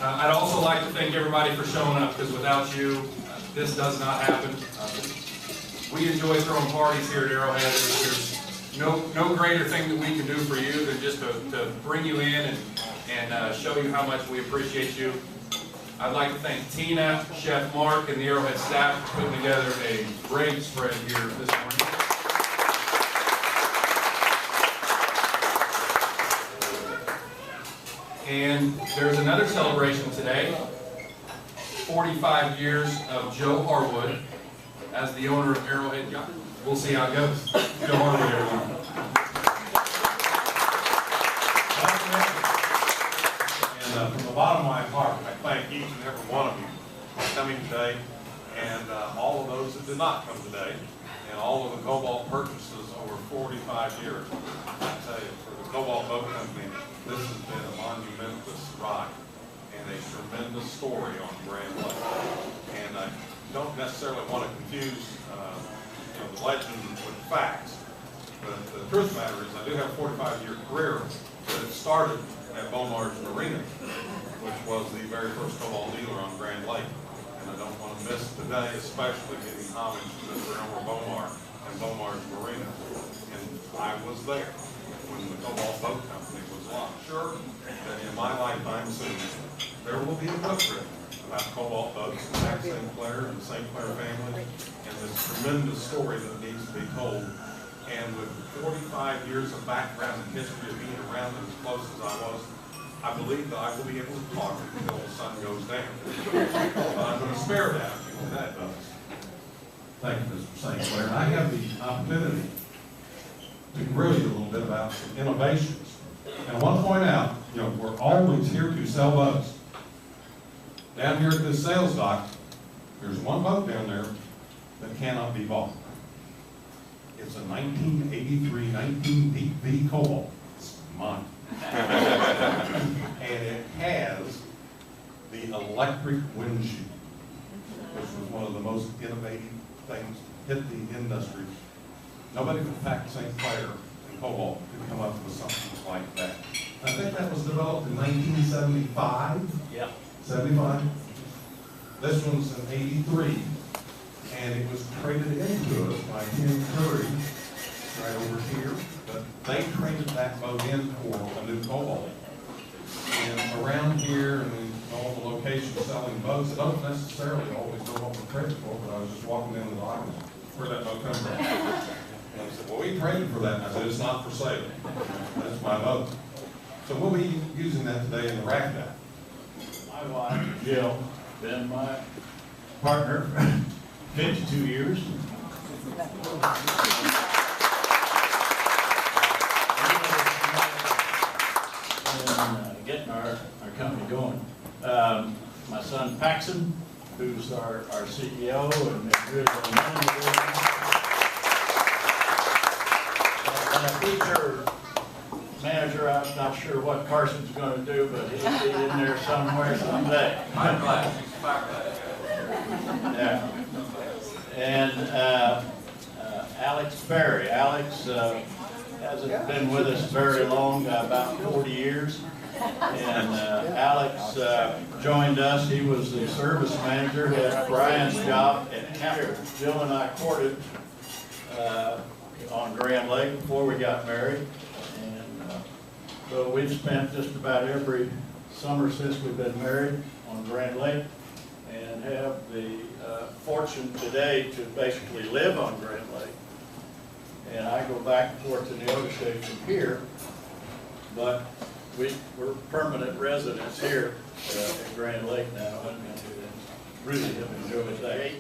I'd also like to thank everybody for showing up, because without you, this does not happen. We enjoy throwing parties here at Arrowhead. There's no greater thing that we can do for you than just to bring you in and show you how much we appreciate you. I'd like to thank Tina, Chef Mark, and the Arrowhead staff for putting together a great spread here this morning. And there's another celebration today, 45 years of Joe Harwood as the owner of Arrowhead Yacht. We'll see how it goes. Joe Harwood, everyone. And from the bottom of my heart, I thank each and every one of you for coming today, and all of those that did not come today, and all of the Cobalt purchases over 45 years. I tell you, for the Cobalt Boat Company, this has been a monumentous ride and a tremendous story on Grand Lake. And I don't necessarily want to confuse the legend with facts, but the truth of the matter is I do have a 45-year career, but it started at Beaumar's Marina, which was the very first Cobalt dealer on Grand Lake. And I don't want to miss today, especially giving homage to Mr. Elmer Beaumar and Beaumar's Marina. And I was there when the Cobalt Boat Company was launched. Sure, that in my lifetime soon, there will be a book written about Cobalt boats, and Jack St. Clair and the St. Clair family, and this tremendous story that needs to be told. And with 45 years of background and history of being around them as close as I was, I believe that I will be able to talk until the sun goes down. But I'm going to spare that until that does. Thank you, Mr. St. Clair. I have the opportunity to grill you a little bit about some innovations. And I want to point out, we're always here to sell boats. Down here at this sales dock, there's one boat down there that cannot be bought. It's a 1983 19V Cobalt. It's mine. And it has the electric windshield, which was one of the most innovative things hit the industry. Nobody but Pack St. Clair and Cobalt could come up with something like that. I think that was developed in 1975. Yeah. 75. This one's in 83, and it was traded into us by Tim Curry right over here. But they traded that boat in for a new Cobalt. And around here and in all the locations selling boats, I don't necessarily always know what we're trading for, but I was just walking in the dock and where'd that boat come from? And I said, well, we traded for that. And I said, it's not for sale. That's my boat. So we'll be using that today in the rack dock. My wife, Jill, been my partner for 52 years. And getting our company going. My son Paxson, who's our CEO and good and a feature manager. I'm not sure what Carson's going to do, but he'll be in there somewhere someday. Yeah. And Alex Berry. Alex hasn't been with us very long, about 40 years. And Alex joined us. He was the service manager at Brian's job at Campbell. Jill and I courted on Grand Lake before we got married. And so we've spent just about every summer since we've been married on Grand Lake, and have the fortune today to basically live on Grand Lake. And I go back and forth to Neodesha from here, but we're permanent residents here at Grand Lake now, and really have enjoyed that.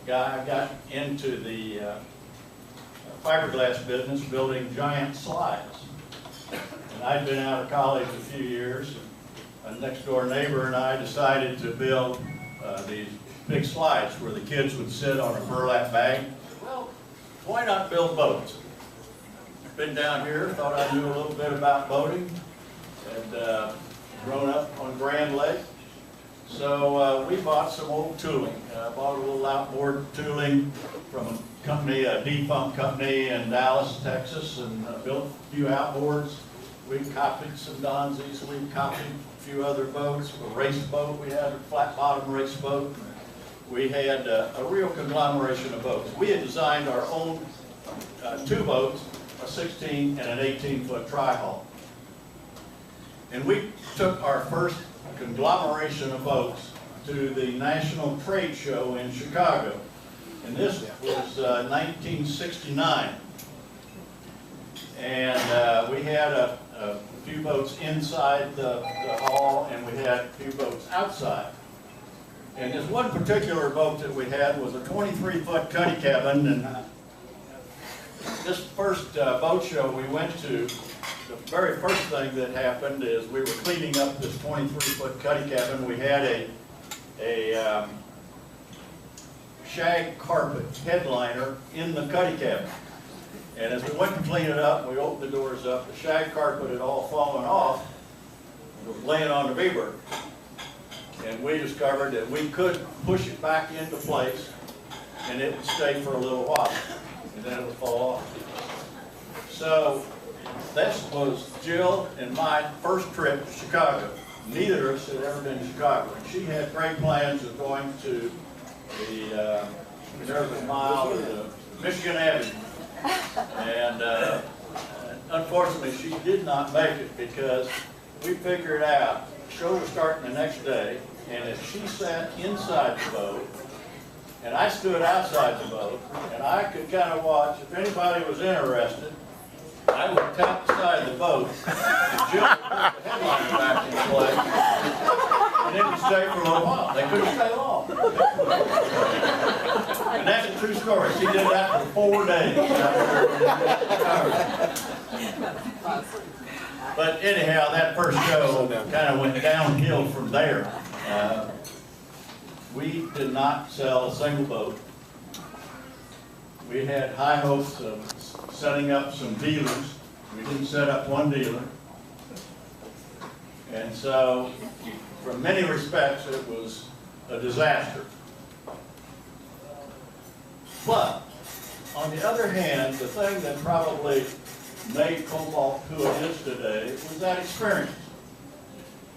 I got into the fiberglass business, building giant slides. And I'd been out of college a few years, and a next door neighbor and I decided to build these big slides where the kids would sit on a burlap bag. Well, why not build boats? Been down here, thought I knew a little bit about boating, and grown up on Grand Lake. So we bought some old tooling. Bought a little outboard tooling from a company, a defunct company in Dallas, Texas, and built a few outboards. We copied some Donzies. We copied a few other boats. A race boat. We had a flat bottom race boat. We had a real conglomeration of boats. We had designed our own two boats, a 16 and an 18-foot tri-hull. And we took our first conglomeration of boats to the National Trade Show in Chicago. And this was 1969. And we had a few boats inside the hall, and we had a few boats outside. And this one particular boat that we had was a 23-foot cuddy cabin. And this first boat show we went to, the very first thing that happened is we were cleaning up this 23-foot cuddy cabin. We had a shag carpet headliner in the cuddy cabin. And as we went to clean it up, we opened the doors up. The shag carpet had all fallen off. It was laying on the beaver. And we discovered that we could push it back into place, and it would stay for a little while, and then it would fall off. So this was Jill and my first trip to Chicago. Neither of us had ever been to Chicago. And she had great plans of going to the Minerva Mile or the Michigan Avenue. And unfortunately, she did not make it because we figured out the show was starting the next day, and if she sat inside the boat, and I stood outside the boat, and I could kind of watch, if anybody was interested, I would tap the side of the boat, and Jill would put the headliner back in place, and it would stay for a little while. They couldn't stay long. And that's a true story. She did that for 4 days. But anyhow, that first show kind of went downhill from there. We did not sell a single boat. We had high hopes of setting up some dealers. We didn't set up one dealer. And so, from many respects, it was a disaster. But, on the other hand, the thing that probably made Cobalt who it is today was that experience.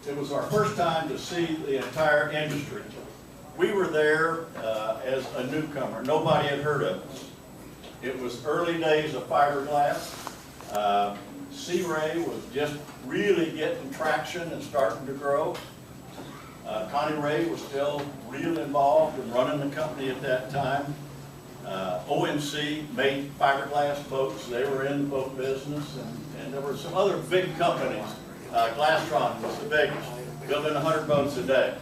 It was our first time to see the entire industry. We were there as a newcomer. Nobody had heard of us. It was early days of fiberglass. Sea Ray was just really getting traction and starting to grow. Connie Ray was still really involved in running the company at that time. OMC made fiberglass boats. They were in the boat business, and there were some other big companies. Glastron was the biggest, building 100 boats a day.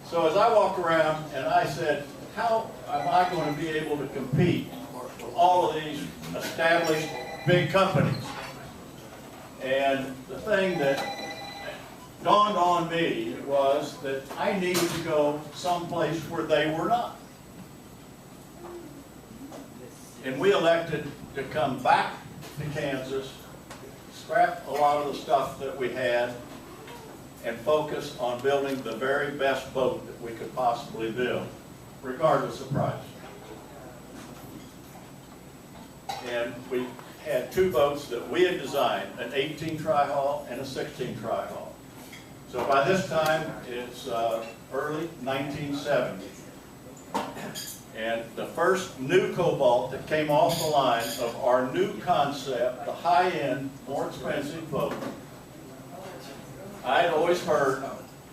So as I walked around and I said, how am I going to be able to compete with all of these established big companies? And the thing that dawned on me was that I needed to go someplace where they were not. And we elected to come back to Kansas, scrap a lot of the stuff that we had, and focus on building the very best boat that we could possibly build, regardless of price. And we had two boats that we had designed, an 18 tri-hull and a 16 tri-hull. So by this time, it's early 1970. And the first new Cobalt that came off the line of our new concept, the high-end, more expensive boat, I had always heard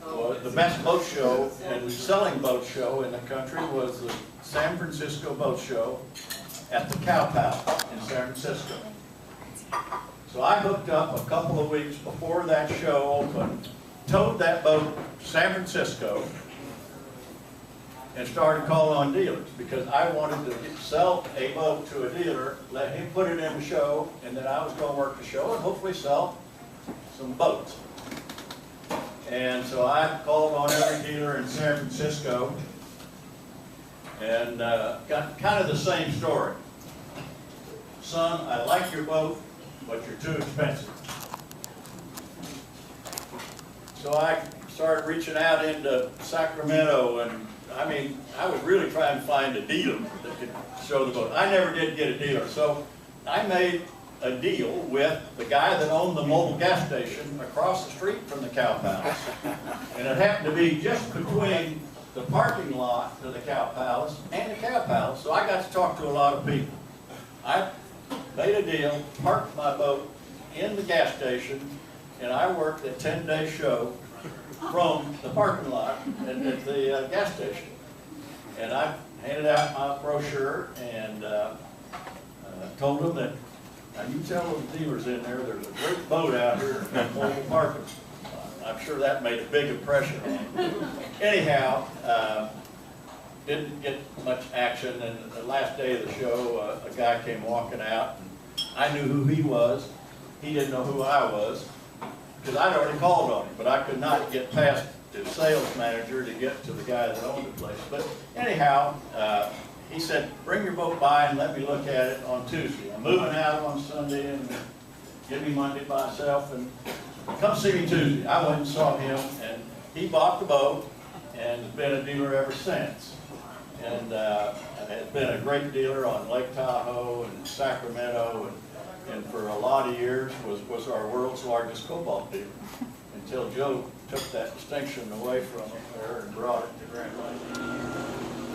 the best boat show and selling boat show in the country was the San Francisco Boat Show at the Cow Palace in San Francisco. So I hooked up a couple of weeks before that show opened, towed that boat to San Francisco, and started calling on dealers because I wanted to sell a boat to a dealer, let him put it in the show, and then I was going to work the show and hopefully sell some boats. And so I called on every dealer in San Francisco and got kind of the same story. Son, I like your boat, but you're too expensive. So I started reaching out into Sacramento, and I mean, I was really trying to find a dealer that could show the boat. I never did get a dealer, so I made a deal with the guy that owned the mobile gas station across the street from the Cow Palace. And it happened to be just between the parking lot to the Cow Palace and the Cow Palace, so I got to talk to a lot of people. I made a deal, parked my boat in the gas station, and I worked a 10-day show from the parking lot at the gas station. And I handed out my brochure and told them that, now you tell those dealers in there, there's a great boat out here in mobile parking. I'm sure that made a big impression on them. Anyhow, didn't get much action, and the last day of the show, a guy came walking out, and I knew who he was. He didn't know who I was, because I'd already called on him, but I could not get past the sales manager to get to the guy that owned the place. But anyhow, he said, bring your boat by and let me look at it on Tuesday. I'm moving out on Sunday and give me Monday by myself, and come see me Tuesday. I went and saw him, and he bought the boat and has been a dealer ever since. And has been a great dealer on Lake Tahoe and Sacramento, and for a lot of years was our world's largest Cobalt dealer, until Joe took that distinction away from him there and brought it to Grand Lake.